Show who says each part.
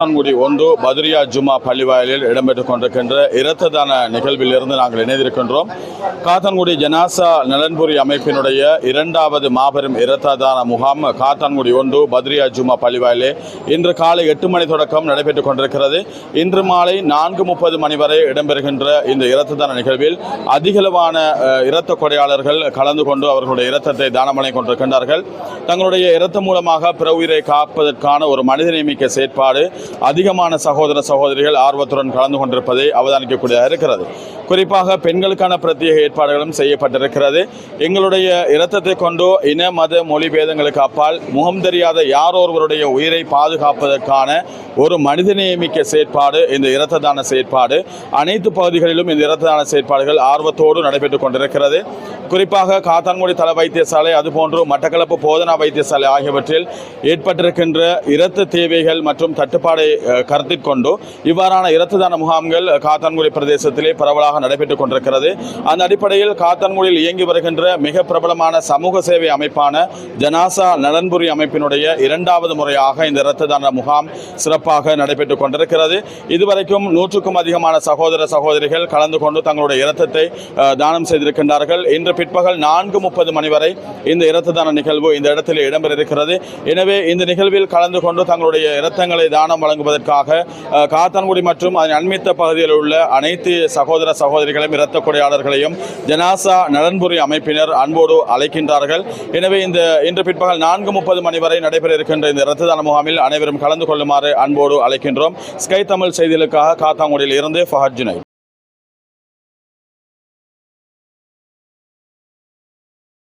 Speaker 1: காத்தான்குடி ஒன்று பத்ரியா ஜும்மா பள்ளிவாயலில் இடம்பெற்றுக் கொண்டிருக்கின்ற இரத்த தான நிகழ்வில் இருந்து நாங்கள் இணைந்திருக்கின்றோம். காத்தான்குடி ஜனாசா நலன்புரி அமைப்பினுடைய இரண்டாவது மாபெரும் இரத்த தான முகாம் காத்தான்குடி ஒன்று பத்ரியா ஜும்மா பள்ளிவாயலே இன்று காலை 8 மணி தொடக்கம் நடைபெற்றுக் கொண்டிருக்கிறது. இன்று மாலை 4:30 மணி வரை இடம்பெறுகின்ற இந்த இரத்த தான நிகழ்வில் அதிகளவான இரத்த கொடையாளர்கள் கலந்து கொண்டு அவர்களுடைய இரத்தத்தை தானமனை கொண்டிருக்கின்றார்கள். தங்களுடைய இரத்தம் மூலமாக பிற உயிரை காப்பதற்கான ஒரு மனிதநேமிக்க செயற்பாடு அதிகமான சகோதர சகோதரிகள் ஆர்வத்துடன் கலந்து கொண்டிருப்பதை அவதானிக்கக்கூடியதாக இருக்கிறது. குறிப்பாக பெண்களுக்கான பிரத்யேக ஏற்பாடுகளும் செய்யப்பட்டிருக்கிறது. எங்களுடைய இரத்தத்தை கொண்டு இன மத மொழி பேதங்களுக்கு அப்பால் முகம் தெரியாத யாரொருவருடைய உயிரை பாதுகாப்பதற்கான ஒரு மனிதநேமிக்க செயற்பாடு இந்த இரத்த தான செயற்பாடு. அனைத்து பகுதிகளிலும் இந்த இரத்த தான செயற்பாடுகள் ஆர்வத்தோடு நடைபெற்றுக் கொண்டிருக்கிறது. குறிப்பாக காத்தான்குடி தள வைத்தியசாலை அதுபோன்று மட்டக்களப்பு போதனா வைத்தியசாலை ஆகியவற்றில் ஏற்பட்டிருக்கின்ற இரத்த தேவைகள் மற்றும் தட்டுப்பாடை கருத்தில் கொண்டு இவ்வாறான இரத்த தான முகாம்கள் காத்தான்குடி பிரதேசத்திலே பரவலாக நடைபெற்றுக் கொண்டிருக்கிறது. அந்த அடிப்படையில் காத்தான்குடியில் இயங்கி வருகின்ற மிக பிரபலமான சமூக சேவை அமைப்பான ஜனாசா நலன்புரி அமைப்பினுடைய இரண்டாவது முறையாக இந்த இரத்த தான முகாம் சிறப்பாக நடைபெற்றுக் கொண்டிருக்கிறது. இதுவரைக்கும் 100க்கும் அதிகமான சகோதர சகோதரிகள் கலந்து கொண்டு தங்களுடைய இரத்தத்தை தானம் செய்திருக்கின்றார்கள். இன்று பிற்பகல் 4:30 மணி வரை இந்த இரத்த தான நிகழ்வு இந்த இடத்தில் இடம்பெற இருக்கிறது. எனவே இந்த நிகழ்வில் கலந்து கொண்டு தங்களுடைய இரத்தங்களை தானம் வழங்குவதற்காக காத்தான்குடி மற்றும் அதன் அண்மித்த பகுதியில் உள்ள அனைத்து சகோதர சகோதரிகளையும் இரத்த கொடையாளர்களையும் ஜனாசா நலன்புரி அமைப்பினர் அன்போடு அழைக்கின்றார்கள். எனவே இன்று பிற்பகல் 4:30 மணி வரை நடைபெற இருக்கின்ற இந்த இரத்த தான முகாமில் அனைவரும் கலந்து கொள்ளுமாறு அன்போடு அழைக்கின்றோம். ஸ்கை தமிழ் செய்திகளுக்காக காத்தான்குடியில் இருந்து ஃபஹத் ஜுனைத்.